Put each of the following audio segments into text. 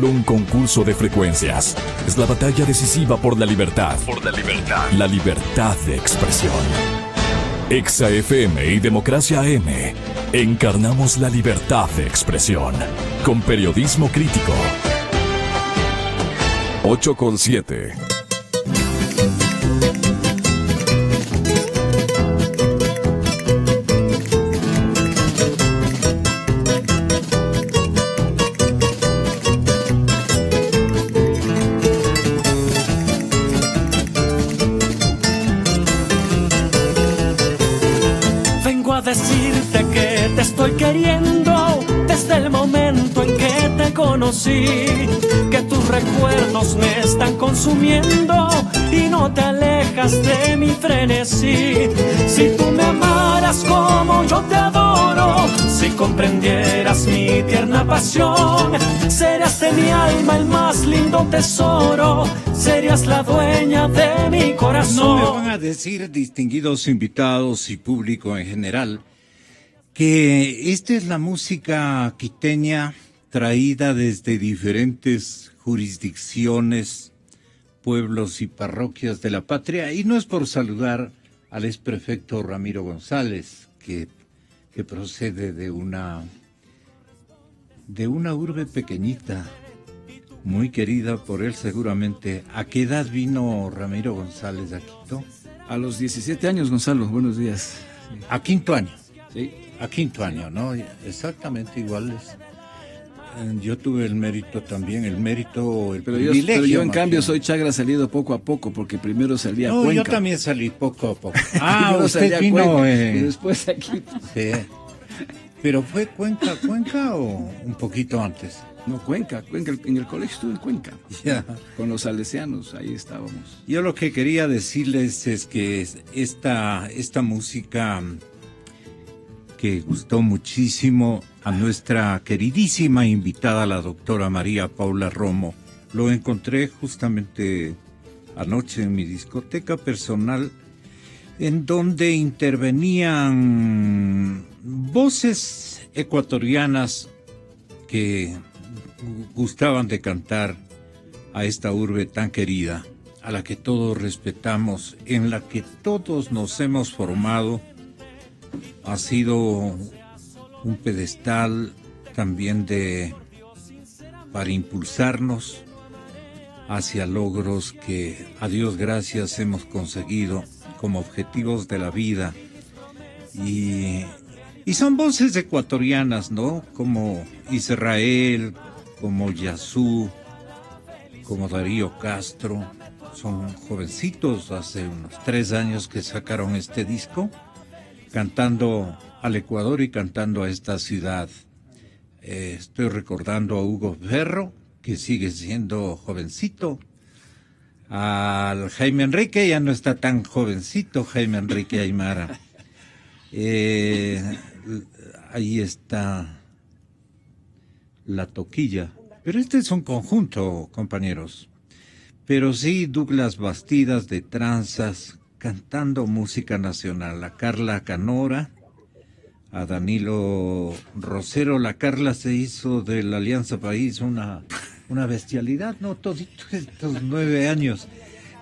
Un concurso de frecuencias. Es la batalla decisiva por la libertad. Por la libertad. La libertad de expresión. Exa FM y Democracia AM. Encarnamos la libertad de expresión. Con periodismo crítico. 8:7. Decirte que te estoy queriendo desde el momento en que te conocí, que tus recuerdos me están consumiendo y no te alejas de mi frenesí. Si tú me amaras como yo te adoro, si comprendieras mi tierna pasión, serías de mi alma el más lindo tesoro, serías la dueña de mi corazón. No me van a decir, distinguidos invitados y público en general, que esta es la música quiteña traída desde diferentes jurisdicciones, pueblos y parroquias de la patria, y no es por saludar al exprefecto Ramiro González, que procede de una urbe pequeñita, muy querida por él seguramente. ¿A qué edad vino Ramiro González a Quito? A los 17 años, Gonzalo, buenos días. Sí. A quinto año. Sí. A quinto año, ¿no? Exactamente iguales. Yo tuve el mérito también, el privilegio. Pero yo en cambio soy chagra salido poco a poco, porque primero salí a Cuenca. Yo también salí poco a poco. Usted vino y después aquí. Sí. ¿Pero fue Cuenca o un poquito antes? No, Cuenca, en el colegio estuve en Cuenca. Ya. Con los salesianos, ahí estábamos. Yo lo que quería decirles es que esta música que gustó muchísimo a nuestra queridísima invitada, la doctora María Paula Romo. Lo encontré justamente anoche en mi discoteca personal, en donde intervenían voces ecuatorianas que gustaban de cantar a esta urbe tan querida, a la que todos respetamos, en la que todos nos hemos formado. Ha sido un pedestal también para impulsarnos hacia logros que, a Dios gracias, hemos conseguido como objetivos de la vida. Y son voces ecuatorianas, ¿no? Como Israel, como Yazú, como Darío Castro. Son jovencitos, hace unos 3 años que sacaron este disco, cantando al Ecuador y cantando a esta ciudad. Estoy recordando a Hugo Ferro, que sigue siendo jovencito. Al Jaime Enrique, ya no está tan jovencito, Jaime Enrique Aymara. Ahí está La Toquilla. Pero este es un conjunto, compañeros. Pero sí, Douglas Bastidas de Tranzas, cantando música nacional, a Carla Canora, a Danilo Rosero. La Carla se hizo de la Alianza País una bestialidad, ¿no? Toditos estos 9 años.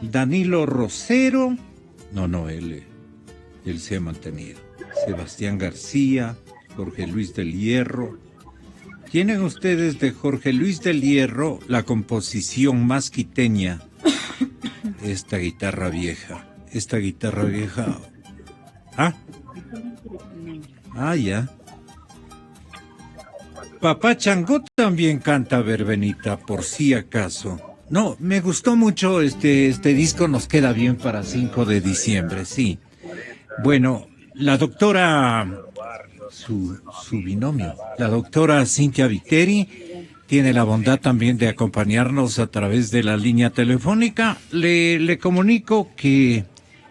Danilo Rosero, él se ha mantenido. Sebastián García, Jorge Luis del Hierro. Tienen ustedes de Jorge Luis del Hierro la composición más quiteña, esta guitarra vieja. Ya. Papá Changó también canta verbenita, por si acaso. No, me gustó mucho este disco, nos queda bien para 5 de diciembre, sí. Bueno, la doctora, su binomio, la doctora Cintia Viteri, tiene la bondad también de acompañarnos a través de la línea telefónica. Le comunico que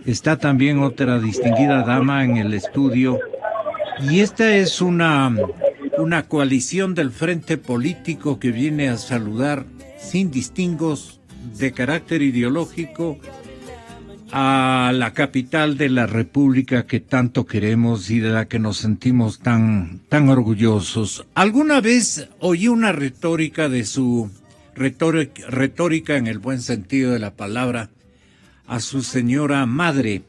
está también otra distinguida dama en el estudio, y esta es una coalición del frente político que viene a saludar sin distingos de carácter ideológico a la capital de la República que tanto queremos y de la que nos sentimos tan orgullosos. Alguna vez oí una retórica de su retórica en el buen sentido de la palabra, a su señora madre,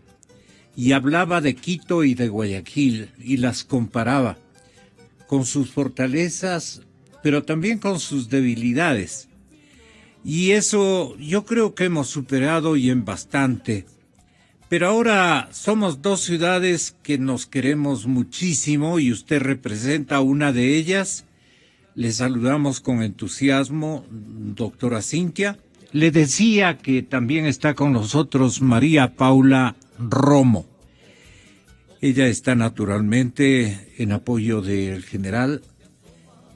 y hablaba de Quito y de Guayaquil y las comparaba con sus fortalezas, pero también con sus debilidades. Y eso yo creo que hemos superado y en bastante. Pero ahora somos dos ciudades que nos queremos muchísimo y usted representa una de ellas. Le saludamos con entusiasmo, doctora Cintia. Le decía que también está con nosotros María Paula Romo. Ella está naturalmente en apoyo del general,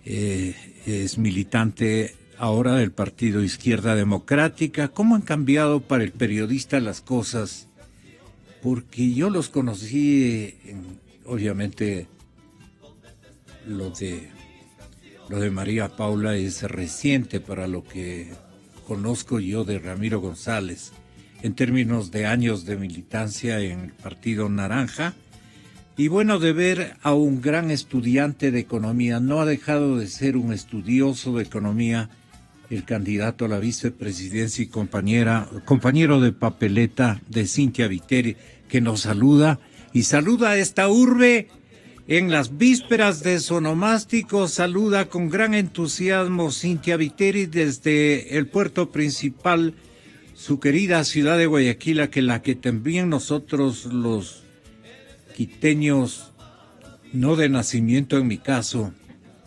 es militante ahora del Partido Izquierda Democrática. ¿Cómo han cambiado para el periodista las cosas? Porque yo los conocí, obviamente, lo de María Paula es reciente para lo que conozco yo de Ramiro González, en términos de años de militancia en el Partido Naranja, y bueno, de ver a un gran estudiante de economía. No ha dejado de ser un estudioso de economía, el candidato a la vicepresidencia y compañero de papeleta de Cintia Viteri, que nos saluda y saluda a esta urbe en las vísperas de su onomástico. Saluda con gran entusiasmo Cintia Viteri desde el puerto principal, su querida ciudad de Guayaquil, la que también nosotros los quiteños, no de nacimiento en mi caso,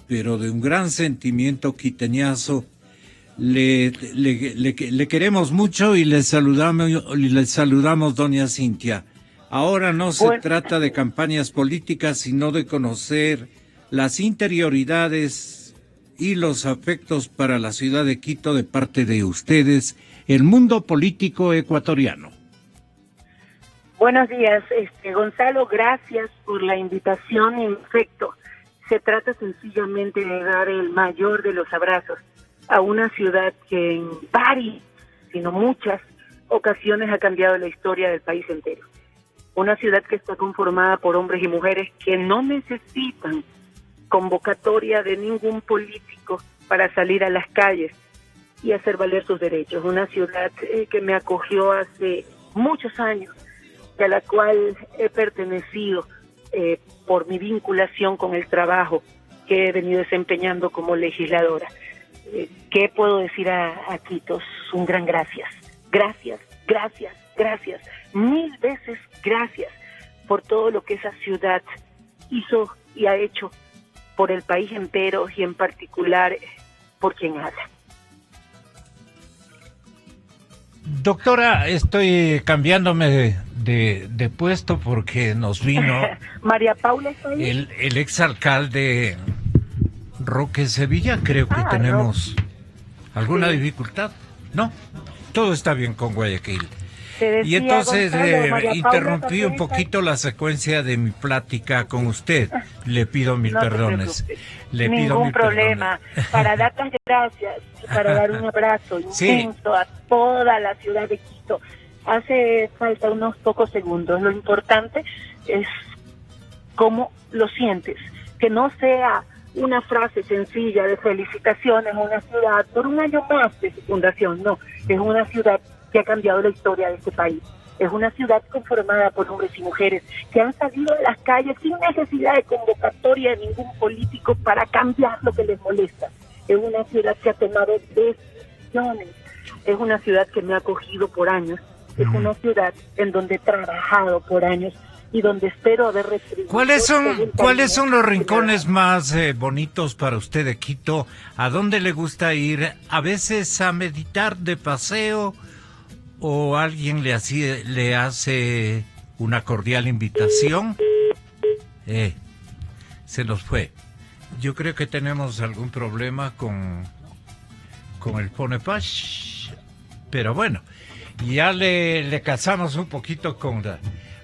pero de un gran sentimiento quiteñazo, le queremos mucho y le saludamos, doña Cintia. Ahora no se trata de campañas políticas, sino de conocer las interioridades y los afectos para la ciudad de Quito de parte de ustedes, el mundo político ecuatoriano. Buenos días, Gonzalo, gracias por la invitación. En efecto, se trata sencillamente de dar el mayor de los abrazos a una ciudad que en varias, sino muchas ocasiones ha cambiado la historia del país entero. Una ciudad que está conformada por hombres y mujeres que no necesitan convocatoria de ningún político para salir a las calles y hacer valer sus derechos. Una ciudad que me acogió hace muchos años, a la cual he pertenecido por mi vinculación con el trabajo que he venido desempeñando como legisladora. ¿Qué puedo decir a Quito? Un gran gracias. Gracias, gracias, gracias. 1000 veces gracias por todo lo que esa ciudad hizo y ha hecho por el país entero y en particular por quien habla. Doctora, estoy cambiándome de puesto porque nos vino María Paula está ahí. El exalcalde Roque Sevilla. Creo que tenemos alguna dificultad. No, todo está bien con Guayaquil. Y entonces interrumpí un poquito la secuencia de mi plática con usted. Le pido mil perdones. Ningún problema. Para dar las gracias, para dar un abrazo inmenso a toda la ciudad de Quito. Hace falta unos pocos segundos. Lo importante es cómo lo sientes. Que no sea una frase sencilla de felicitaciones a una ciudad por un año más de su fundación. No, es una ciudad que ha cambiado la historia de este país. Es una ciudad conformada por hombres y mujeres que han salido a las calles sin necesidad de convocatoria de ningún político para cambiar lo que les molesta. Es una ciudad que ha tomado decisiones. Es una ciudad que me ha acogido por años. Es una ciudad en donde he trabajado por años y donde espero haber recibido. ¿Cuáles son los rincones más bonitos para usted de Quito? ¿A dónde le gusta ir? ¿A veces a meditar de paseo? ¿O alguien le hace una cordial invitación? Se nos fue. Yo creo que tenemos algún problema con el Fonepash, pero bueno, ya le casamos un poquito con la...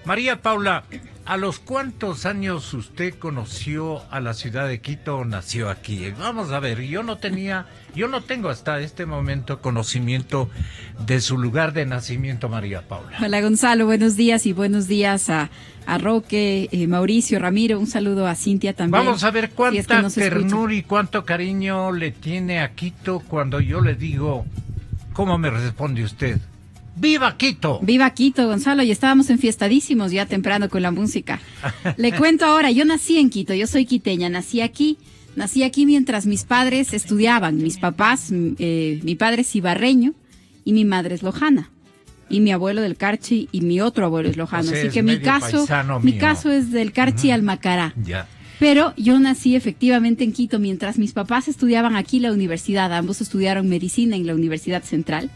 María Paula, ¿A los cuántos años usted conoció a la ciudad de Quito o nació aquí? Vamos a ver, yo no tengo hasta este momento conocimiento de su lugar de nacimiento, María Paula. Hola Gonzalo, buenos días y buenos días a Roque, Mauricio, Ramiro, un saludo a Cintia también. Vamos a ver cuánta ternura escucha. y cuánto cariño le tiene a Quito cuando yo le digo, ¿cómo me responde usted? ¡Viva Quito! Viva Quito, Gonzalo, y estábamos enfiestadísimos ya temprano con la música. Le cuento ahora, yo nací en Quito, yo soy quiteña, nací aquí mientras mis padres estudiaban, mis papás, mi padre es ibarreño y mi madre es lojana, y mi abuelo del Carchi y mi otro abuelo es lojano, O sea, así es que mi caso es del Carchi al Macará. Ya. Pero yo nací efectivamente en Quito mientras mis papás estudiaban aquí la universidad, ambos estudiaron medicina en la Universidad Central.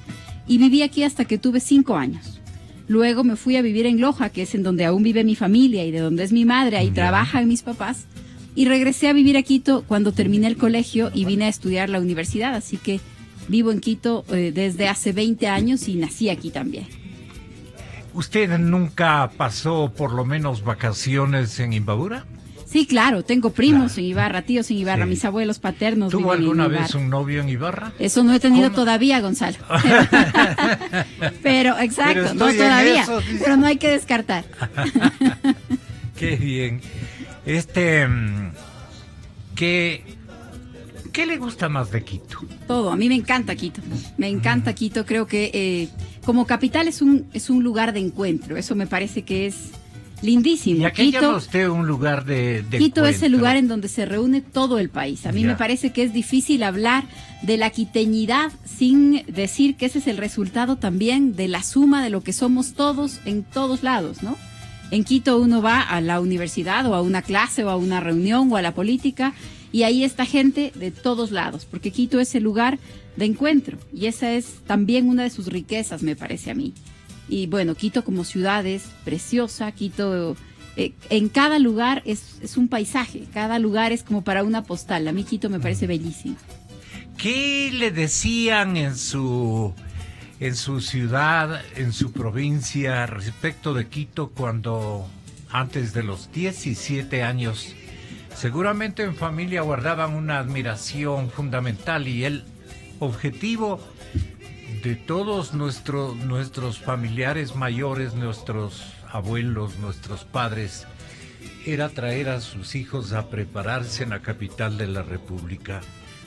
Y viví aquí hasta que tuve 5 años. Luego me fui a vivir en Loja, que es en donde aún vive mi familia y de donde es mi madre, ahí trabajan mis papás. Y regresé a vivir a Quito cuando terminé el colegio y vine a estudiar la universidad. Así que vivo en Quito desde hace 20 años y nací aquí también. ¿Usted nunca pasó por lo menos vacaciones en Imbabura? Sí, claro, tengo primos en Ibarra, tíos en Ibarra, mis abuelos paternos ¿Tuvo viven alguna en Ibarra. vez un novio en Ibarra? Eso no he tenido todavía, Gonzalo. Pero, exacto, Pero no estoy en todavía, eso, dice. pero no hay que descartar. Qué bien. ¿Qué le gusta más de Quito? Todo, a mí me encanta Quito, Quito, creo que como capital es un lugar de encuentro, eso me parece que es lindísimo. ¿Y a qué llama usted un lugar de Quito encuentro? es el lugar en donde se reúne todo el país. A mí me parece que es difícil hablar de la quiteñidad sin decir que ese es el resultado también de la suma de lo que somos todos en todos lados, ¿no? En Quito uno va a la universidad o a una clase o a una reunión o a la política y ahí está gente de todos lados, porque Quito es el lugar de encuentro y esa es también una de sus riquezas, me parece a mí. Y bueno, Quito como ciudad es preciosa, Quito en cada lugar es un paisaje, cada lugar es como para una postal. A mí Quito me parece bellísimo. ¿Qué le decían en su ciudad, en su provincia, respecto de Quito cuando antes de los 17 años, seguramente en familia guardaban una admiración fundamental y el objetivo de todos nuestros familiares mayores, nuestros abuelos, nuestros padres, era traer a sus hijos a prepararse en la capital de la República?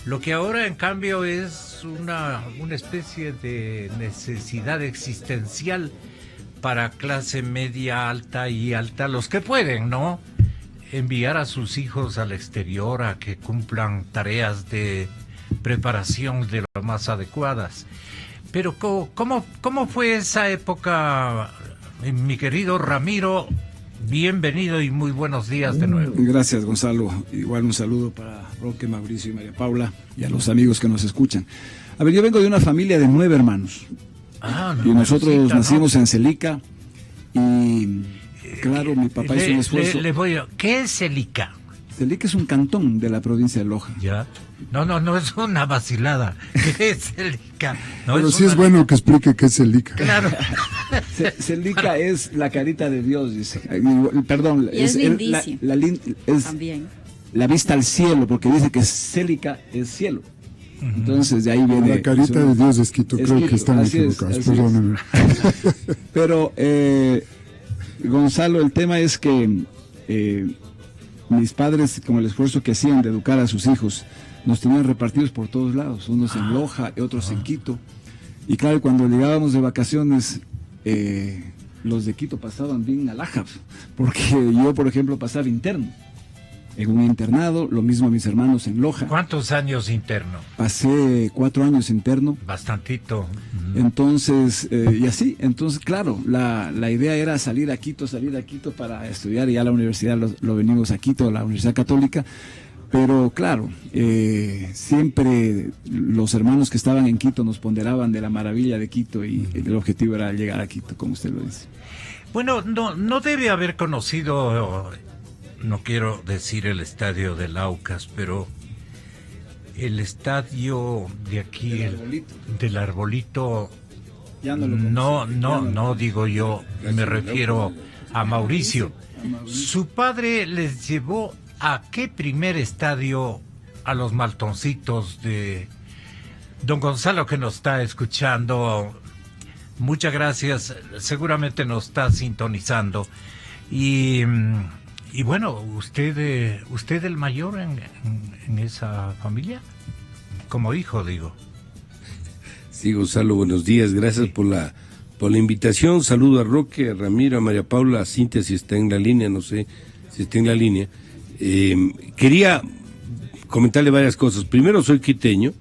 Lo que ahora en cambio es una especie de necesidad existencial para clase media, alta y alta, los que pueden, ¿no? Enviar a sus hijos al exterior a que cumplan tareas de preparación de lo más adecuadas. Pero ¿cómo fue esa época, mi querido Ramiro? Bienvenido y muy buenos días de nuevo. Gracias, Gonzalo. Igual un saludo para Roque, Mauricio y María Paula y a los amigos que nos escuchan. A ver, yo vengo de una familia de 9 hermanos. Y nosotros nacimos en Celica y, claro, mi papá hizo un esfuerzo. ¿Qué es Celica? Celica es un cantón de la provincia de Loja. Ya. No es una vacilada. ¿Qué es Celica? No, pero sí es bueno que explique qué es Celica. Claro. Celica es la carita de Dios, dice. Perdón, y es lindísimo. También. La vista al cielo, porque dice que Celica es cielo. Entonces de ahí viene. La carita de Dios es Quito, creo que están equivocados, perdónenme. Pero, Gonzalo, el tema es que mis padres, con el esfuerzo que hacían de educar a sus hijos, nos tenían repartidos por todos lados, unos en Loja, otros en Quito. Y claro, cuando llegábamos de vacaciones, los de Quito pasaban bien alhajas, porque yo, por ejemplo, pasaba interno en un internado, lo mismo mis hermanos en Loja. ¿Cuántos años interno? Pasé 4 años interno. Bastantito. Entonces, y así, entonces, claro, la idea era salir a Quito para estudiar, y ya la universidad lo venimos a Quito, la Universidad Católica, pero claro, siempre los hermanos que estaban en Quito nos ponderaban de la maravilla de Quito y el objetivo era llegar a Quito, como usted lo dice. Bueno, no debe haber conocido, no quiero decir el estadio del Aucas, pero el estadio de aquí, del Arbolito, no digo yo, me refiero a Mauricio. Su padre les llevó a qué primer estadio a los Maltoncitos de don Gonzalo, que nos está escuchando. Muchas gracias, seguramente nos está sintonizando. Y bueno, usted el mayor en esa familia, como hijo, digo. Sí, Gonzalo, buenos días, gracias por la invitación. Saludo a Roque, a Ramiro, a María Paula, a Cintia, si está en la línea, no sé si está en la línea. Quería comentarle varias cosas. Primero, soy quiteño,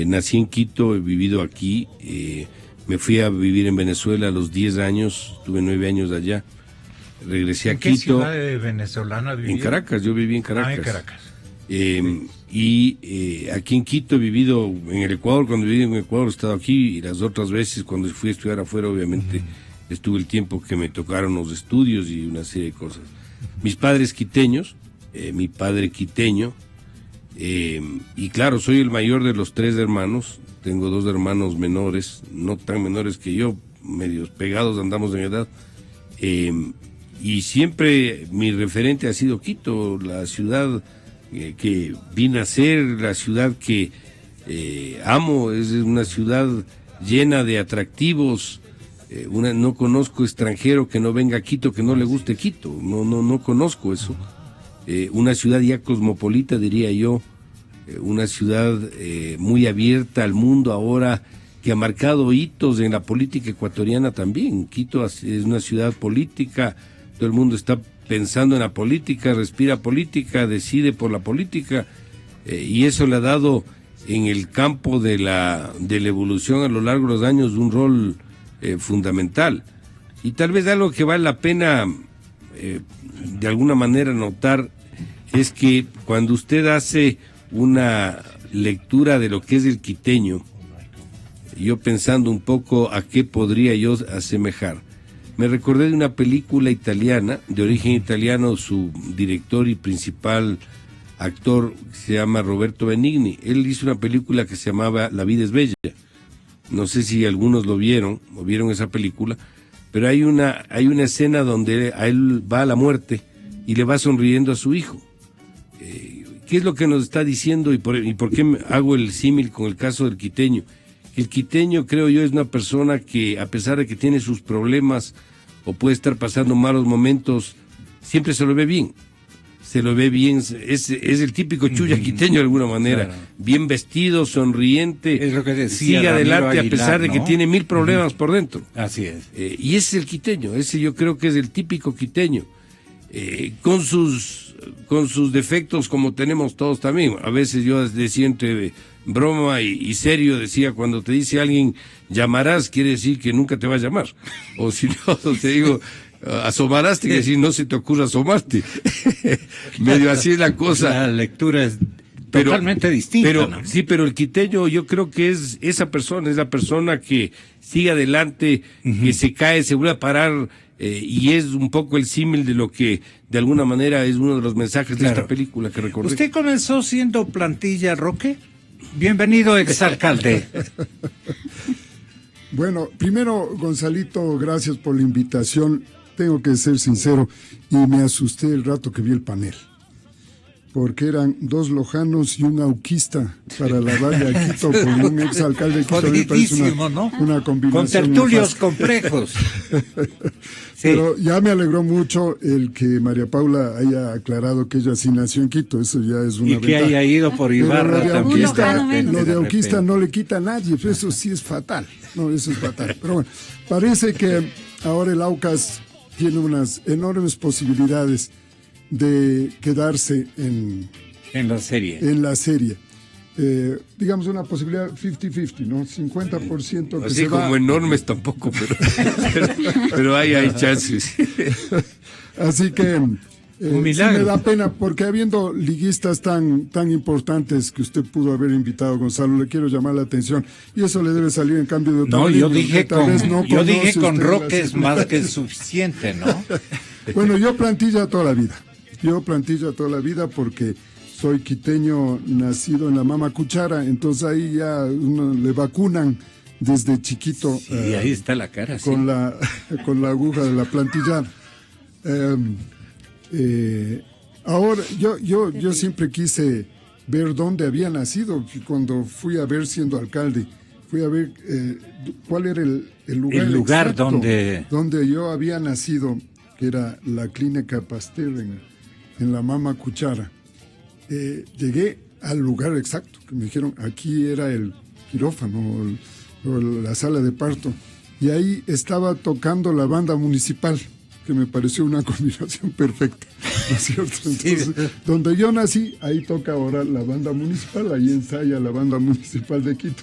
nací en Quito, he vivido aquí, me fui a vivir en Venezuela a los 10 años, tuve 9 años allá, regresé a Quito. ¿En qué ciudad venezolana viví? En Caracas, yo viví en Caracas. En Caracas. Y aquí en Quito he vivido, en el Ecuador, cuando viví en Ecuador he estado aquí, y las otras veces cuando fui a estudiar afuera, obviamente, estuve el tiempo que me tocaron los estudios y una serie de cosas. Mis padres quiteños, mi padre quiteño, y claro, soy el mayor de los 3 hermanos, tengo 2 hermanos menores, no tan menores que yo, medios pegados andamos en edad, y siempre mi referente ha sido Quito, la ciudad que vine a ser, la ciudad que amo, es una ciudad llena de atractivos. No conozco extranjero que no venga a Quito, que no le guste Quito, no conozco eso. Una ciudad ya cosmopolita, diría yo, una ciudad muy abierta al mundo ahora, que ha marcado hitos en la política ecuatoriana también. Quito es una ciudad política, todo el mundo está pensando en la política, respira política, decide por la política, y eso le ha dado en el campo de la evolución a lo largo de los años un rol fundamental. Y tal vez algo que vale la pena de alguna manera notar es que cuando usted hace una lectura de lo que es el quiteño, yo pensando un poco a qué podría yo asemejar, me recordé de una película italiana, de origen italiano, su director y principal actor se llama Roberto Benigni. Él hizo una película que se llamaba La vida es bella. No sé si algunos lo vieron, o vieron esa película, pero hay una escena donde a él va a la muerte y le va sonriendo a su hijo. ¿Qué es lo que nos está diciendo y por qué hago el símil con el caso del quiteño? El quiteño, creo yo, es una persona que, a pesar de que tiene sus problemas o puede estar pasando malos momentos, siempre se lo ve bien. Se lo ve bien, es el típico chulla quiteño de alguna manera, claro. Bien vestido, sonriente, es lo que decía sigue Ramiro adelante Aguilar, a pesar de que tiene 1000 problemas por dentro. Así es. Y ese es el quiteño, ese yo creo que es el típico quiteño, con sus defectos como tenemos todos también. A veces yo decía entre broma y serio, decía, cuando te dice alguien llamarás, quiere decir que nunca te va a llamar. O si no, te digo, asomarás, quiere decir no se te ocurra asomarte. Medio así es la cosa. La lectura es totalmente distinta. Pero, ¿no? Sí, pero el quiteño yo creo que es esa persona, es la persona que sigue adelante, que se cae, se vuelve a parar, y es un poco el símil de lo que de alguna manera es uno de los mensajes de esta película que recordé. ¿Usted comenzó siendo plantilla, Roque? Bienvenido, exalcalde. Bueno, primero, Gonzalito, gracias por la invitación. Tengo que ser sincero, y me asusté el rato que vi el panel, porque eran 2 lojanos y un auquista para la Valle de Quito, con un exalcalde de Quito. Me parece una combinación. Con tertulios complejos. Sí. Pero ya me alegró mucho el que María Paula haya aclarado que ella sí nació en Quito, eso ya es una ventaja. Y que haya ido por Ibarra también. Lo de auquista no le quita a nadie, eso sí es fatal. No, eso es fatal. Pero bueno, parece que ahora el Aucas tiene unas enormes posibilidades de quedarse en la serie. Digamos una posibilidad 50-50, ¿no? 50% que así se como va. Enormes tampoco, pero hay chances. Así que un milagro. Sí me da pena, porque habiendo liguistas tan importantes que usted pudo haber invitado, Gonzalo, le quiero llamar la atención, y eso le debe salir en cambio de otro. No, libro, yo dije con Roque es más que que suficiente, ¿no? Bueno, yo plantilla toda la vida porque soy quiteño nacido en la mama cuchara, entonces ahí ya uno le vacunan desde chiquito. Y ahí está la cara, con la aguja de la plantilla. Ahora, yo siempre quise ver dónde había nacido. Cuando fui a ver siendo alcalde, fui a ver cuál era el lugar donde yo había nacido, que era la Clínica Pasteur en la Mama Cuchara. Llegué al lugar exacto, que me dijeron, aquí era el quirófano o la sala de parto, y ahí estaba tocando la banda municipal, que me pareció una combinación perfecta, ¿no es cierto? Entonces, donde yo nací, ahí toca ahora la banda municipal, ahí ensaya la banda municipal de Quito.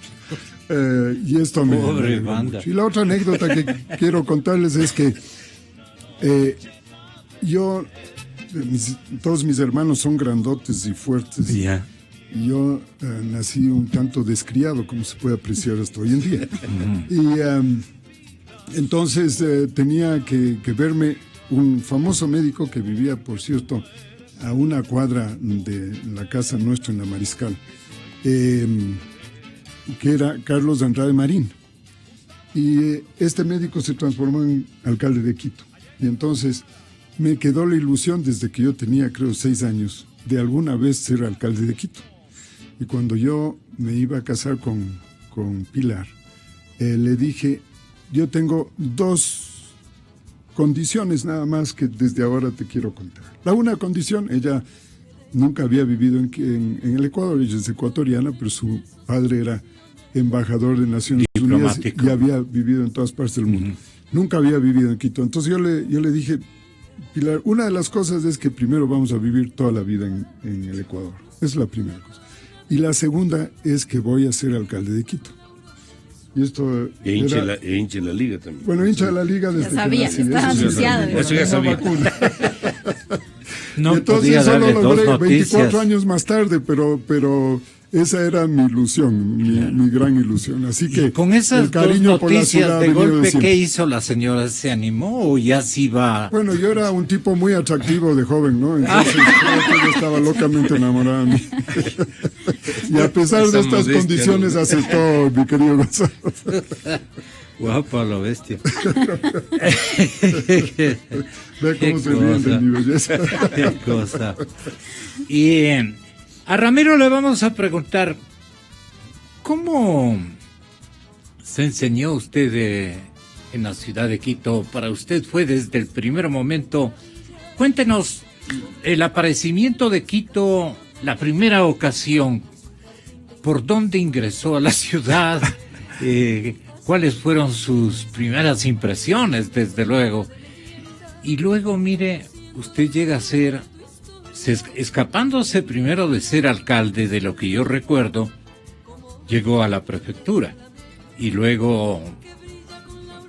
Y esto me banda. mucho. Y la otra anécdota que quiero contarles es que todos mis hermanos son grandotes y fuertes. Ya. Y yo nací un tanto descriado, como se puede apreciar hasta hoy en día. Y entonces tenía que verme un famoso médico que vivía, por cierto, a una cuadra de la casa nuestra en la Mariscal, que era Carlos de Andrade Marín. Y este médico se transformó en alcalde de Quito. Y entonces me quedó la ilusión desde que yo tenía, creo, 6 años, de alguna vez ser alcalde de Quito. Y cuando yo me iba a casar con Pilar, le dije, yo tengo 2 condiciones nada más que desde ahora te quiero contar. La una condición, ella nunca había vivido en el Ecuador, ella es ecuatoriana, pero su padre era embajador de Naciones Unidas y había vivido en todas partes del mundo. Nunca había vivido en Quito. Entonces yo le dije, Pilar, una de las cosas es que primero vamos a vivir toda la vida en el Ecuador. Esa es la primera cosa. Y la segunda es que voy a ser alcalde de Quito. Y esto hincha la liga también. Bueno, hincha de la liga desde ya sabía, que nací. estaba anunciado. Eso ya sabía. No, entonces eso lo logré 24 años más tarde, pero esa era mi ilusión, mi gran ilusión. Así que con esas el cariño 2 noticias por la ciudad de golpe, de ¿qué hizo la señora? ¿Se animó o ya sí va? Bueno, yo era un tipo muy atractivo de joven, ¿no? Entonces creo que ella estaba locamente enamorada de mí. Y a pesar de estas condiciones aceptó mi querido Gonzalo. Guapa la bestia. Ve cómo se ríen de mi belleza. Qué cosa. Y a Ramiro le vamos a preguntar, ¿cómo se enseñó usted en la ciudad de Quito? Para usted fue desde el primer momento. Cuéntenos el aparecimiento de Quito, la primera ocasión, por dónde ingresó a la ciudad, cuáles fueron sus primeras impresiones, desde luego. Y luego, mire, usted llega a ser, escapándose primero de ser alcalde, de lo que yo recuerdo, llegó a la prefectura. Y luego,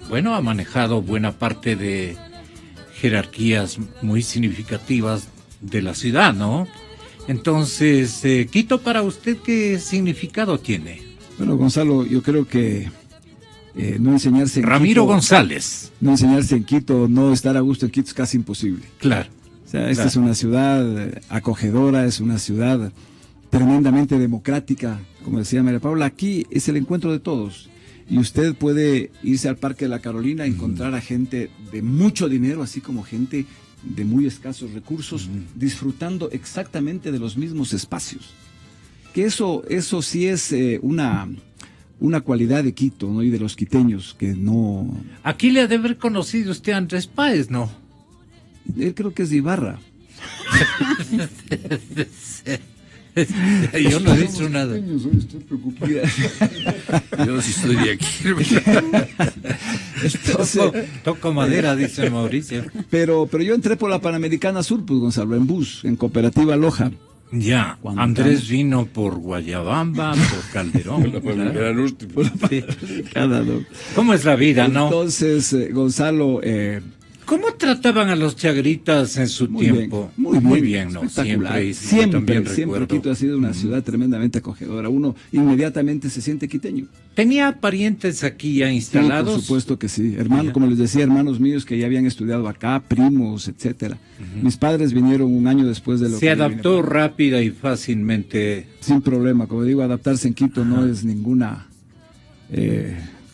bueno, ha manejado buena parte de jerarquías muy significativas de la ciudad, ¿no? Entonces, Quito para usted, ¿qué significado tiene? Bueno, Gonzalo, yo creo que no enseñarse en Ramiro Quito, González. No enseñarse en Quito, no estar a gusto en Quito es casi imposible. Claro. O sea, esta es una ciudad acogedora, es una ciudad tremendamente democrática, como decía María Paula. Aquí es el encuentro de todos. Y usted puede irse al Parque de la Carolina, encontrar a gente de mucho dinero, así como gente de muy escasos recursos, disfrutando exactamente de los mismos espacios. Que eso sí es una cualidad de Quito, ¿no? Y de los quiteños, que no... Aquí le ha de haber conocido usted a Andrés Páez, ¿no? Él creo que es de Ibarra. Yo no he dicho nada. Estoy preocupado. Yo sí estoy de aquí. Entonces, Toco madera, dice Mauricio. pero yo entré por la Panamericana Sur, pues, Gonzalo, en bus, en Cooperativa Loja. Ya, Cuando Andrés vino por Guayabamba, por Calderón. ¿Cómo es la vida, no? Entonces, Gonzalo... ¿Cómo trataban a los chagritas en su tiempo? Muy bien, ¿no? espectacular. Siempre Siempre Quito ha sido una ciudad tremendamente acogedora. Uno inmediatamente se siente quiteño. ¿Tenía parientes aquí ya instalados? Sí, por supuesto que sí. Hermanos, como les decía, hermanos míos que ya habían estudiado acá, primos, etcétera. Mis padres vinieron un año después de lo que... Se adaptó rápida y fácilmente. Sin problema. Como digo, adaptarse en Quito no es ninguna...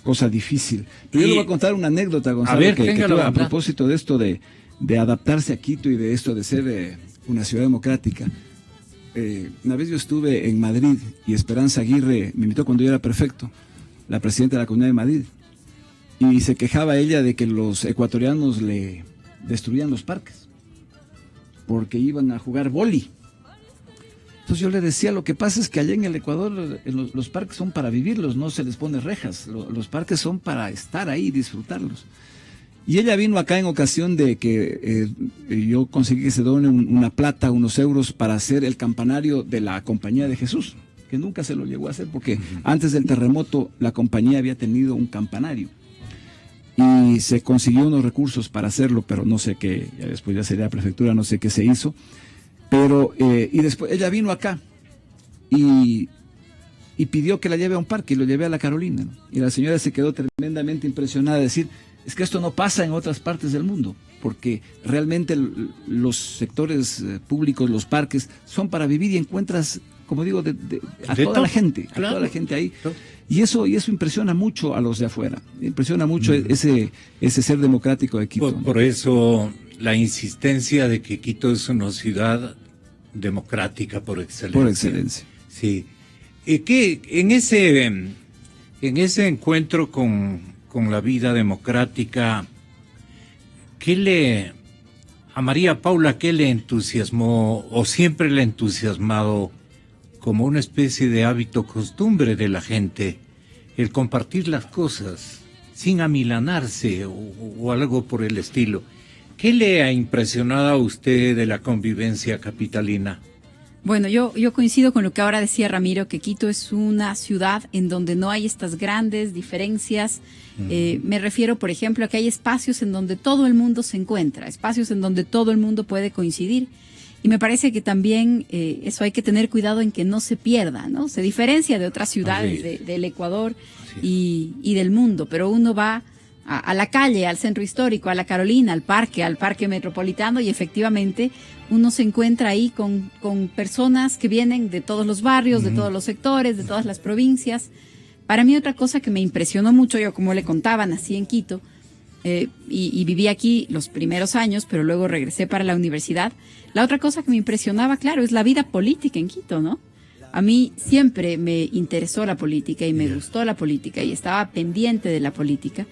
cosa difícil. Pero yo le voy a contar una anécdota, Gonzalo, a ver, que tuve a propósito de esto de de adaptarse a Quito y de esto de ser una ciudad democrática. Una vez yo estuve en Madrid y Esperanza Aguirre me invitó cuando yo era prefecto, la presidenta de la Comunidad de Madrid, y se quejaba ella de que los ecuatorianos le destruían los parques porque iban a jugar vóley. Entonces yo le decía, lo que pasa es que allá en el Ecuador los parques son para vivirlos, no se les pone rejas, los parques son para estar ahí y disfrutarlos. Y ella vino acá en ocasión de que yo conseguí que se done una plata, unos euros para hacer el campanario de la Compañía de Jesús, que nunca se lo llegó a hacer porque antes del terremoto la compañía había tenido un campanario. Y se consiguió unos recursos para hacerlo, pero no sé qué, ya después ya sería la prefectura, no sé qué se hizo. Pero, y después ella vino acá y pidió que la lleve a un parque y lo llevé a la Carolina, ¿no? Y la señora se quedó tremendamente impresionada de decir, es que esto no pasa en otras partes del mundo, porque realmente los sectores públicos, los parques, son para vivir y encuentras, como digo, a toda la gente, claro, a toda la gente ahí. Claro. Y eso impresiona mucho a los de afuera, impresiona mucho ese ser democrático de Quito. Por eso la insistencia de que Quito es una ciudad democrática por excelencia. Por excelencia. Sí. Que en ese encuentro con la vida democrática, a María Paula, ¿qué le entusiasmó o siempre le ha entusiasmado como una especie de hábito, costumbre de la gente, el compartir las cosas sin amilanarse o algo por el estilo? ¿Qué le ha impresionado a usted de la convivencia capitalina? Bueno, yo coincido con lo que ahora decía Ramiro, que Quito es una ciudad en donde no hay estas grandes diferencias. Me refiero, por ejemplo, a que hay espacios en donde todo el mundo se encuentra, espacios en donde todo el mundo puede coincidir. Y me parece que también eso hay que tener cuidado en que no se pierda, ¿no? Se diferencia de otras ciudades del Ecuador y del mundo, pero uno va a la calle, al centro histórico, a la Carolina, al parque metropolitano, y efectivamente uno se encuentra ahí con personas que vienen de todos los barrios, de todos los sectores, de todas las provincias. Para mí otra cosa que me impresionó mucho, yo como le contaba, nací en Quito y viví aquí los primeros años, pero luego regresé para la universidad. La otra cosa que me impresionaba, claro, es la vida política en Quito, ¿no? A mí siempre me interesó la política y me gustó la política y estaba pendiente de la política,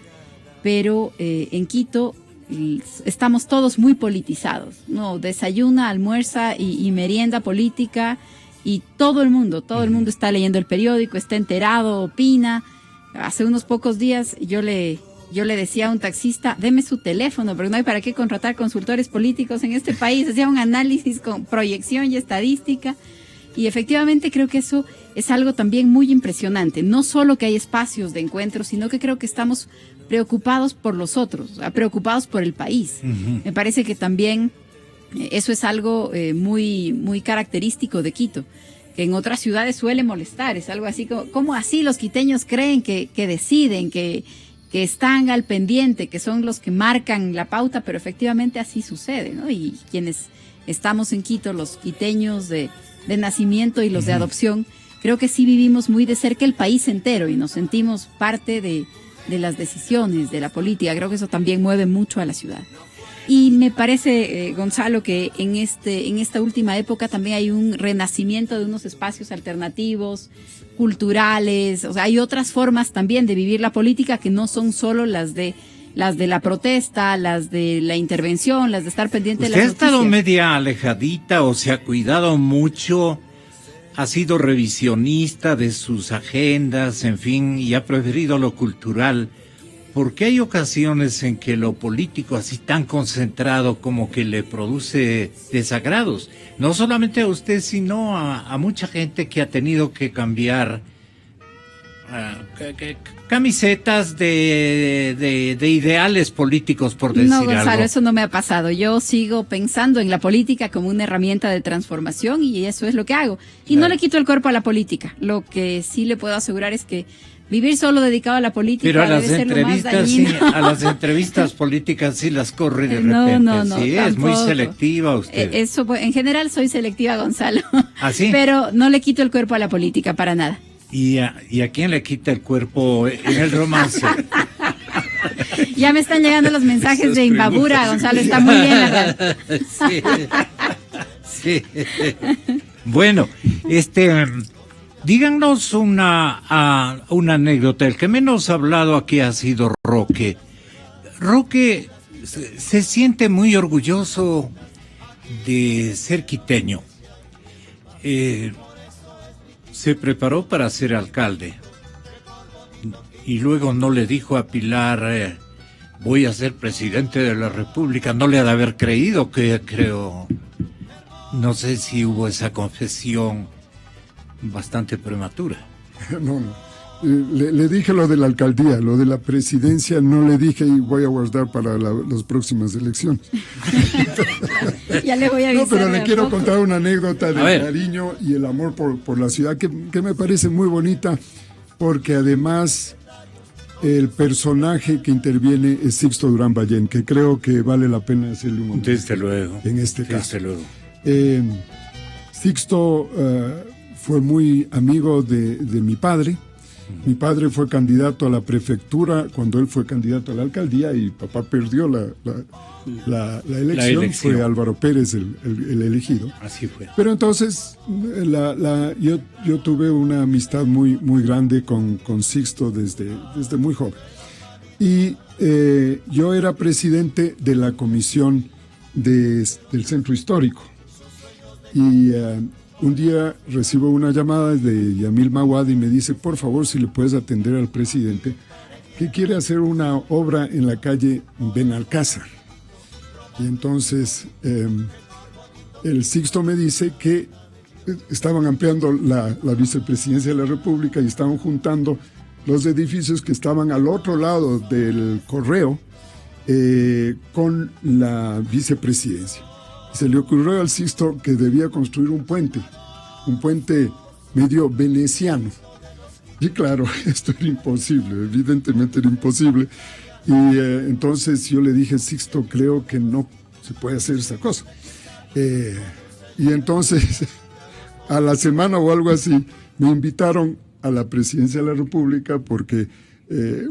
pero en Quito estamos todos muy politizados, ¿no? Desayuna, almuerza y merienda política, y todo el mundo está leyendo el periódico, está enterado, opina. Hace unos pocos días yo le decía a un taxista, deme su teléfono, porque no hay para qué contratar consultores políticos en este país. Hacía un análisis con proyección y estadística, y efectivamente creo que eso es algo también muy impresionante. No solo que hay espacios de encuentro, sino que creo que estamos preocupados por los otros, preocupados por el país. Me parece que también eso es algo muy, muy característico de Quito, que en otras ciudades suele molestar. Es algo así como, ¿cómo así los quiteños creen que deciden, que están al pendiente, que son los que marcan la pauta? Pero efectivamente así sucede, ¿no? Y quienes estamos en Quito, los quiteños de nacimiento y los de adopción, creo que sí vivimos muy de cerca el país entero y nos sentimos parte de las decisiones, de la política. Creo que eso también mueve mucho a la ciudad. Y me parece, Gonzalo, que en esta última época también hay un renacimiento de unos espacios alternativos, culturales. O sea, hay otras formas también de vivir la política que no son solo las de la protesta, las de la intervención, las de estar pendiente de las noticias. ¿Usted ha estado media alejadita o se ha cuidado mucho? ¿Ha sido revisionista de sus agendas, en fin, y ha preferido lo cultural? Porque hay ocasiones en que lo político así tan concentrado como que le produce desagrados. No solamente a usted, sino a mucha gente que ha tenido que cambiar camisetas de ideales políticos, por decir algo. No, Gonzalo, eso no me ha pasado. Yo sigo pensando en la política como una herramienta de transformación y eso es lo que hago. Y no le quito el cuerpo a la política. Lo que sí le puedo asegurar es que vivir solo dedicado a la política debe ser lo más dañino. Sí, a las entrevistas políticas sí las corre de repente. No, sí, tampoco. Es muy selectiva usted. Eso, en general soy selectiva, Gonzalo. ¿Ah, sí? Pero no le quito el cuerpo a la política para nada. ¿Y a quién le quita el cuerpo en el romance? Ya me están llegando los mensajes de Imbabura, Gonzalo, está muy bien la radio. Sí. Bueno, díganos una anécdota. El que menos ha hablado aquí ha sido Roque. Roque se siente muy orgulloso de ser quiteño. Se preparó para ser alcalde y luego no le dijo a Pilar, voy a ser presidente de la República. No le ha de haber creído, creo. No sé si hubo esa confesión bastante prematura. No. Le dije lo de la alcaldía, lo de la presidencia no le dije y voy a guardar para las próximas elecciones. Ya le voy a avisar. No, pero le quiero contar una anécdota del cariño y el amor por la ciudad que me parece muy bonita, porque además el personaje que interviene es Sixto Durán Ballén, que creo que vale la pena hacerle un momento. Desde luego. En este caso. Desde luego. Sixto fue muy amigo de mi padre. Mi padre fue candidato a la prefectura cuando él fue candidato a la alcaldía y papá perdió la elección. Fue Álvaro Pérez el elegido. Así fue. Pero entonces yo tuve una amistad muy grande con Sixto desde muy joven. Y yo era presidente de la comisión del Centro Histórico. Y un día recibo una llamada de Yamil Mawad y me dice, por favor, si le puedes atender al presidente, que quiere hacer una obra en la calle Benalcázar. Y entonces el Sixto me dice que estaban ampliando la vicepresidencia de la República y estaban juntando los edificios que estaban al otro lado del correo con la vicepresidencia. Se le ocurrió al Sixto que debía construir un puente medio veneciano. Y claro, esto era imposible, evidentemente era imposible. Y entonces yo le dije, Sixto, creo que no se puede hacer esa cosa. Y entonces, a la semana o algo así, me invitaron a la presidencia de la República porque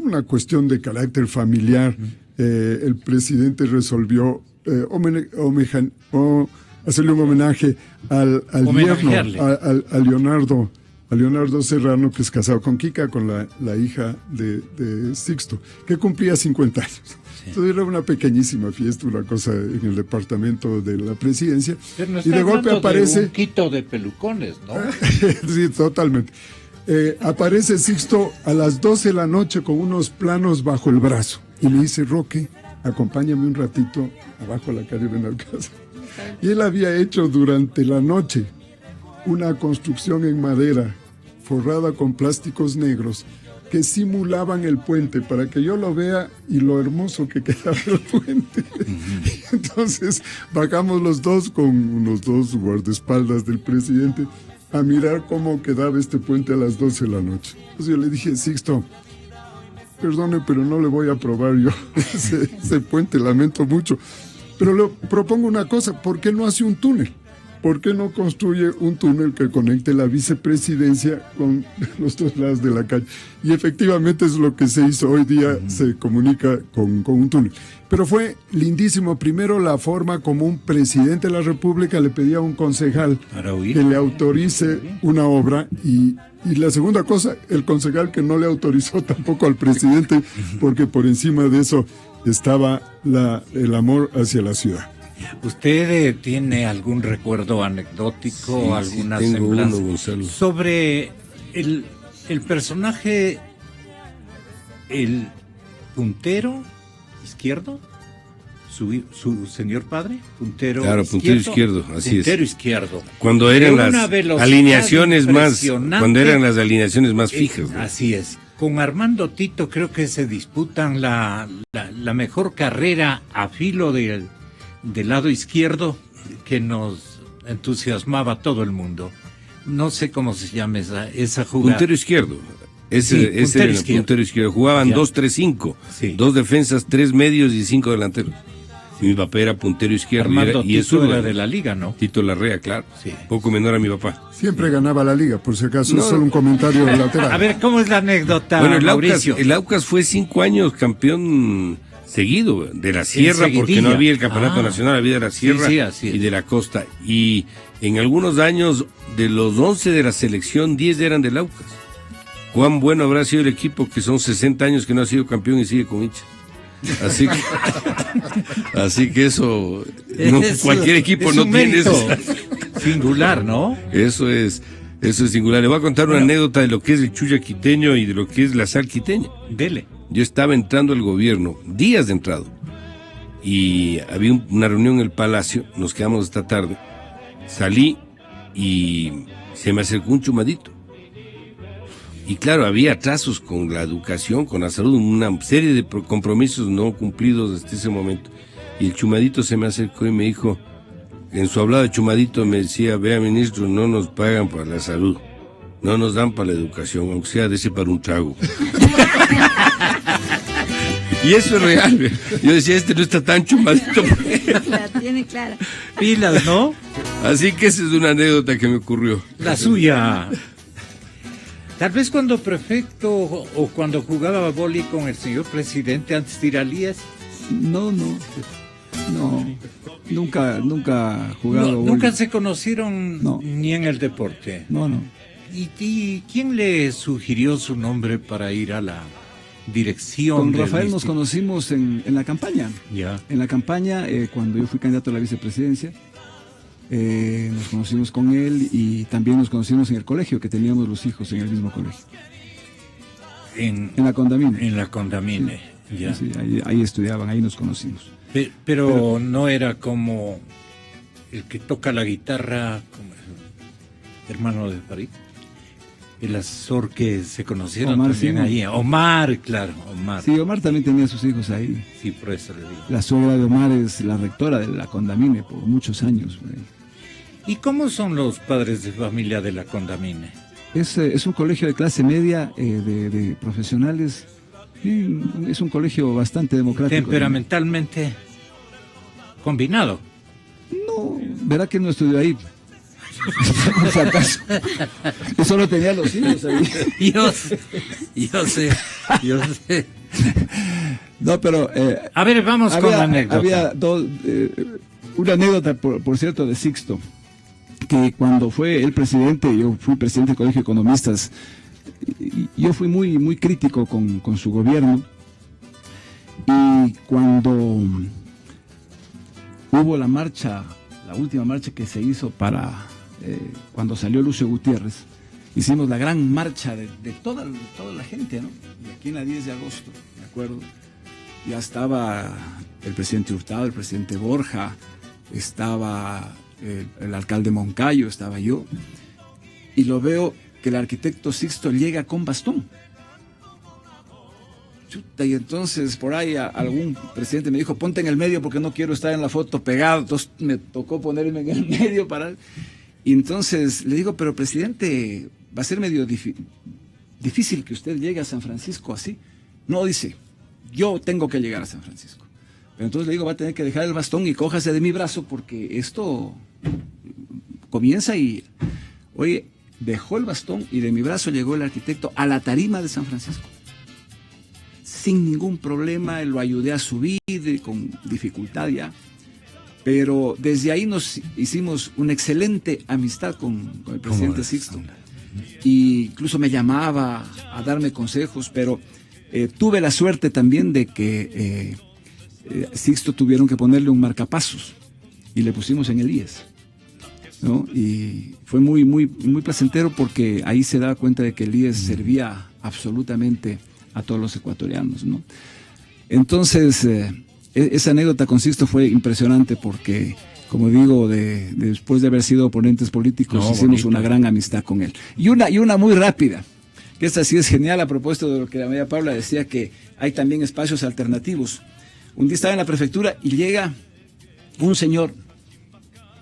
una cuestión de carácter familiar, el presidente resolvió hacerle un homenaje al yerno, a Leonardo Serrano, que es casado con Kika, con la hija de Sixto, que cumplía 50 años. Sí. Entonces era una pequeñísima fiesta, una cosa en el departamento de la presidencia. Pero y de golpe aparece un quito de pelucones, ¿no? Sí, totalmente. Aparece Sixto a las 12 de la noche con unos planos bajo el brazo y me dice, Roque, acompáñame un ratito abajo a la calle Benalcázar. Y él había hecho durante la noche una construcción en madera forrada con plásticos negros que simulaban el puente para que yo lo vea y lo hermoso que quedaba el puente. Entonces bajamos los dos con unos dos guardaespaldas del presidente a mirar cómo quedaba este puente a las 12 de la noche. Entonces yo le dije, Sixto, perdone, pero no le voy a aprobar yo ese puente, lamento mucho. Pero le propongo una cosa, ¿por qué no hace un túnel? ¿Por qué no construye un túnel que conecte la vicepresidencia con los dos lados de la calle? Y efectivamente es lo que se hizo. Hoy día se comunica con un túnel. Pero fue lindísimo. Primero, la forma como un presidente de la República le pedía a un concejal que le autorice una obra. Y la segunda cosa, el concejal que no le autorizó tampoco al presidente, porque por encima de eso estaba el amor hacia la ciudad. ¿Usted tiene algún recuerdo anecdótico, alguna semblanza sobre el personaje, el puntero izquierdo, su señor padre, puntero claro, izquierdo? Puntero izquierdo, así puntero es. Izquierdo. Cuando eran las alineaciones más fijas, ¿no? Así es. Con Armando Tito creo que se disputan la mejor carrera a filo del lado izquierdo que nos entusiasmaba a todo el mundo. No sé cómo se llama esa jugada. Puntero izquierdo. Ese era el puntero izquierdo. Jugaban 2-3-5. Sí. 2 defensas, 3 medios y 5 delanteros. Mi papá era puntero izquierdo. Armando y Tito eso era de la Liga, ¿no? Tito Larrea, claro. Sí. Poco menor a mi papá. Siempre ganaba la liga, por si acaso, No. solo un comentario lateral. A ver, ¿cómo es la anécdota, Bueno, Mauricio? el Aucas fue 5 años campeón seguido de la sierra, porque Seguidilla. no había el campeonato nacional, había de la sierra sí, así es. y de la costa. Y en algunos años, de los 11 de la selección, 10 eran del Aucas. Cuán bueno habrá sido el equipo, que son 60 años que no ha sido campeón y sigue con hinchas. Así que eso, cualquier equipo es no un tiene mérito eso. singular, ¿no? Eso es singular. Le voy a contar una anécdota de lo que es el chulla quiteño y de lo que es la sal quiteña. Dele. Yo estaba entrando al gobierno, días de entrado, y había una reunión en el Palacio, nos quedamos esta tarde, salí y se me acercó un chumadito. Y claro, había atrasos con la educación, con la salud, una serie de compromisos no cumplidos desde ese momento. Y el chumadito se me acercó y me dijo, en su hablado de chumadito me decía, vea ministro, no nos pagan para la salud, no nos dan para la educación, aunque sea dese para un trago. Y eso es real. Yo decía, este no está tan chumadito. La tiene clara. Pilas, ¿no? Así que esa es una anécdota que me ocurrió. La suya. Tal vez cuando prefecto o cuando jugaba boli con el señor presidente antes de ir al IES. No, nunca he jugado. No, boli. nunca se conocieron No. ni en el deporte. No. ¿Y quién le sugirió su nombre para ir a la dirección? Con del Rafael nos instituto? conocimos en la campaña. Ya. En la campaña, cuando yo fui candidato a la vicepresidencia, nos conocimos con él y también nos conocimos en el colegio, que teníamos los hijos en el mismo colegio. En la Condamine. En la Condamine, ya. Sí, ahí estudiaban, ahí nos conocimos. Pero no era como el que toca la guitarra, como el hermano de Farid. El Azor que se conocieron Omar, también sí, ahí. Omar, claro, Omar. Sí, Omar también tenía sus hijos ahí. Sí, por eso le digo. La suegra de Omar es la rectora de la Condamine por muchos años. ¿Y cómo son los padres de familia de la Condamine? Es un colegio de clase media, de profesionales. Sí, es un colegio bastante democrático. Temperamentalmente combinado. No, verá que no estudió ahí. Por si acaso. Yo solo tenía los hijos ahí. Yo sé. No, pero... a ver, vamos con la anécdota. Había una anécdota, por cierto, de Sixto, que cuando fue el presidente, yo fui presidente del Colegio de Economistas, y yo fui muy crítico con su gobierno, y cuando hubo la última marcha que se hizo para... cuando salió Lucio Gutiérrez, hicimos la gran marcha de toda la gente, ¿no? Y aquí en la 10 de agosto, me acuerdo, ya estaba el presidente Hurtado, el presidente Borja, estaba el alcalde Moncayo, estaba yo, y lo veo que el arquitecto Sixto llega con bastón. Chuta, y entonces por ahí algún presidente me dijo, ponte en el medio porque no quiero estar en la foto pegado, entonces me tocó ponerme en el medio para... Y entonces le digo, pero presidente, va a ser medio difícil que usted llegue a San Francisco así. No, dice, yo tengo que llegar a San Francisco. Pero entonces le digo, va a tener que dejar el bastón y cójase de mi brazo porque esto comienza y... Oye, dejó el bastón y de mi brazo llegó el arquitecto a la tarima de San Francisco. Sin ningún problema, lo ayudé a subir con dificultad ya. Pero desde ahí nos hicimos una excelente amistad con el presidente Sixto. Y incluso me llamaba a darme consejos, pero tuve la suerte también de que Sixto tuvieron que ponerle un marcapasos y le pusimos en el IES, ¿no? Y fue muy placentero porque ahí se daba cuenta de que el IES servía absolutamente a todos los ecuatorianos, ¿no? Entonces... esa anécdota con Sixto fue impresionante porque, como digo, después de haber sido oponentes políticos, hicimos una gran amistad con él. Y una muy rápida, que esta sí es genial a propósito de lo que la media Paula decía, que hay también espacios alternativos. Un día estaba en la prefectura y llega un señor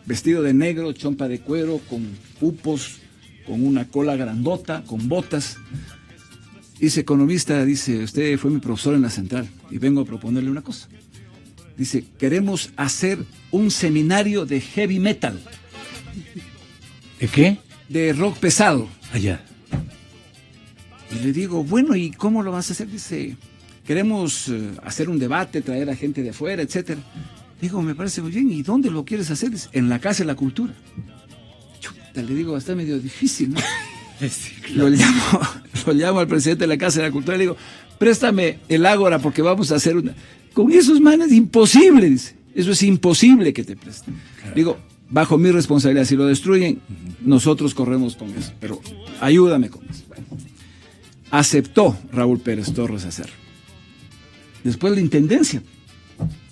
vestido de negro, chompa de cuero, con pupos, con una cola grandota, con botas. Dice, economista, dice, usted fue mi profesor en la central y vengo a proponerle una cosa. Dice, queremos hacer un seminario de heavy metal. ¿De qué? De rock pesado. Allá. Y le digo, bueno, ¿y cómo lo vas a hacer? Dice, queremos hacer un debate, traer a gente de afuera, etcétera. Digo, me parece muy bien. ¿Y dónde lo quieres hacer? Dice, en la Casa de la Cultura. Chuta, le digo, está medio difícil, ¿no? Sí, claro. Lo llamo al presidente de la Casa de la Cultura y le digo, préstame el Ágora porque vamos a hacer una... Con esos manes, imposible, dice. Eso es imposible que te presten. Claro. Digo, bajo mi responsabilidad, si lo destruyen, nosotros corremos con eso. Pero ayúdame con eso. Bueno, aceptó Raúl Pérez Torres hacerlo. Después la intendencia.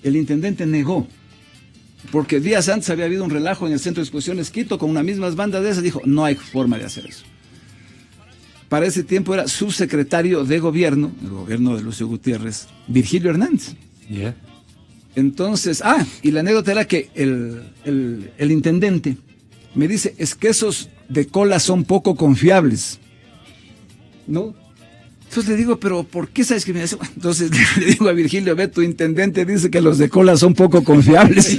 El intendente negó. Porque días antes había habido un relajo en el Centro de Exposiciones Quito con unas mismas bandas de esas. Dijo, no hay forma de hacer eso. Para ese tiempo era subsecretario de gobierno, el gobierno de Lucio Gutiérrez, Virgilio Hernández. Yeah. Entonces, y la anécdota era que el intendente me dice, es que esos de cola son poco confiables, ¿no? Entonces le digo, pero ¿por qué esa discriminación? Entonces le digo a Virgilio, ve, tu intendente dice que los de cola son poco confiables.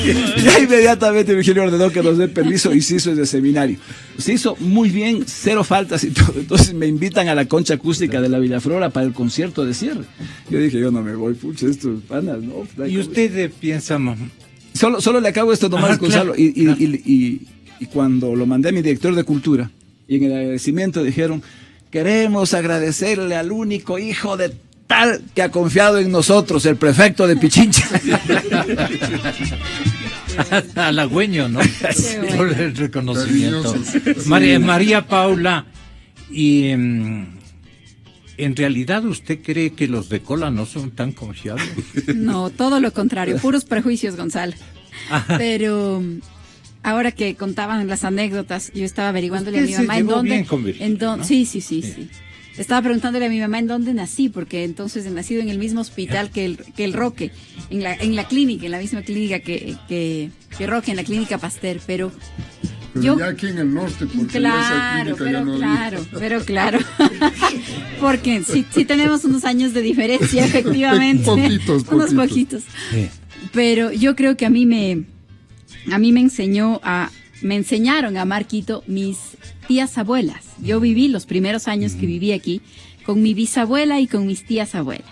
Y inmediatamente Virgilio ordenó que nos dé permiso y se hizo ese seminario. Se hizo muy bien, cero faltas y todo. Entonces me invitan a la concha acústica de la Villaflora para el concierto de cierre. Yo dije, yo no me voy, pucha, estos panas, ¿no? ¿Y usted piensa, mamá? Solo le acabo esto nomás, Gonzalo. Claro, y cuando lo mandé a mi director de cultura, y en el agradecimiento dijeron, queremos agradecerle al único hijo de tal que ha confiado en nosotros, el prefecto de Pichincha. Halagüeño, ¿no? Sí, por el reconocimiento. María Paula, y en realidad usted cree que los de cola no son tan confiables. No, todo lo contrario, puros prejuicios, Gonzalo. Ajá. Pero ahora que contaban las anécdotas, yo estaba averiguándole a mi mamá en dónde. ¿No? Sí. Estaba preguntándole a mi mamá en dónde nací, porque entonces he nacido en el mismo hospital que el Roque, en la clínica, en la misma clínica que Roque, en la clínica Pasteur, pero yo, ya aquí en el norte, porque claro, pero claro, porque sí tenemos unos años de diferencia, efectivamente, unos poquitos. Sí. Pero yo creo que a mí me enseñaron a amar Quito mis tías abuelas. Yo viví los primeros años que viví aquí con mi bisabuela y con mis tías abuelas.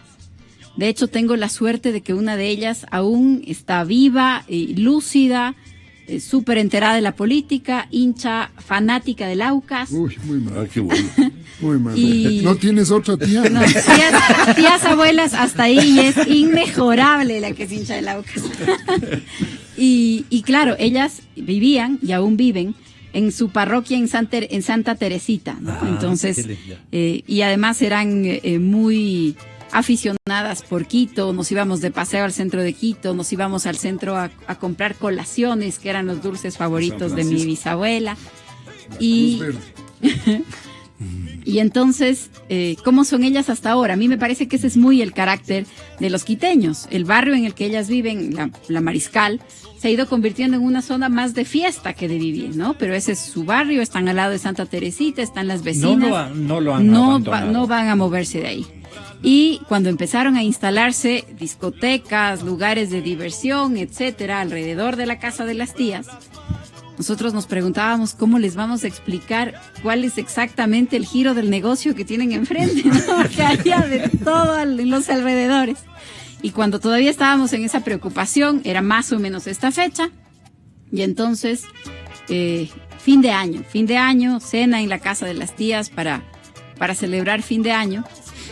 De hecho, tengo la suerte de que una de ellas aún está viva, lúcida, súper enterada de la política, hincha, fanática del Aucas. Uy, muy mal. Qué bueno. Muy mal. ¿No tienes otra tía? No, tías abuelas, hasta ahí es inmejorable la que es hincha del Aucas. Y claro, ellas vivían y aún viven en su parroquia en Santa Teresita, ¿no? Entonces, y además eran muy aficionadas por Quito, nos íbamos de paseo al centro de Quito, nos íbamos al centro a comprar colaciones, que eran los dulces favoritos de mi bisabuela. Y entonces, ¿cómo son ellas hasta ahora? A mí me parece que ese es muy el carácter de los quiteños. El barrio en el que ellas viven, la Mariscal, se ha ido convirtiendo en una zona más de fiesta que de vivir, ¿no? Pero ese es su barrio, están al lado de Santa Teresita, están las vecinas. No van a moverse de ahí. Y cuando empezaron a instalarse discotecas, lugares de diversión, etcétera, alrededor de la casa de las tías, nosotros nos preguntábamos cómo les vamos a explicar cuál es exactamente el giro del negocio que tienen enfrente, ¿no? Porque había de todo en los alrededores. Y cuando todavía estábamos en esa preocupación, era más o menos esta fecha. Y entonces, fin de año, cena en la casa de las tías para celebrar fin de año.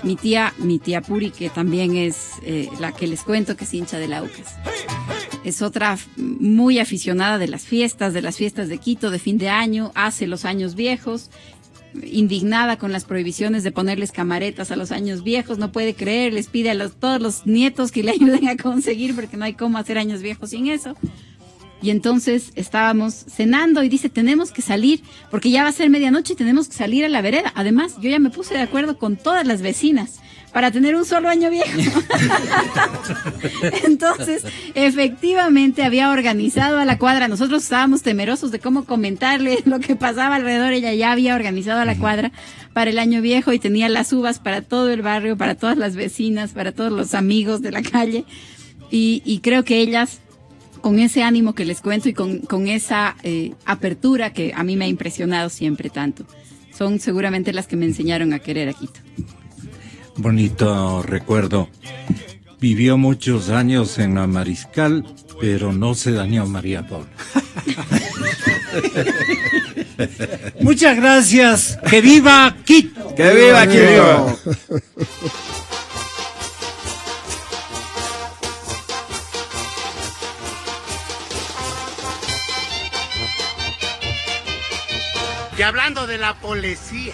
Mi tía Puri, que también es la que les cuento que es hincha del Aucas. Es otra muy aficionada de las fiestas de Quito de fin de año, hace los años viejos, indignada con las prohibiciones de ponerles camaretas a los años viejos, no puede creer, les pide a todos los nietos que le ayuden a conseguir porque no hay cómo hacer años viejos sin eso. Y entonces estábamos cenando y dice, tenemos que salir, porque ya va a ser medianoche y tenemos que salir a la vereda. Además, yo ya me puse de acuerdo con todas las vecinas para tener un solo año viejo. Entonces, efectivamente había organizado a la cuadra. Nosotros estábamos temerosos de cómo comentarle lo que pasaba alrededor. Ella ya había organizado a la cuadra para el año viejo y tenía las uvas para todo el barrio, para todas las vecinas, para todos los amigos de la calle. Y creo que ellas, con ese ánimo que les cuento y con esa apertura que a mí me ha impresionado siempre tanto, son seguramente las que me enseñaron a querer a Quito. Bonito recuerdo. Vivió muchos años en la Mariscal, pero no se dañó María Paula. Muchas gracias. ¡Que viva Quito! ¡Que viva Quito! Y hablando de la policía.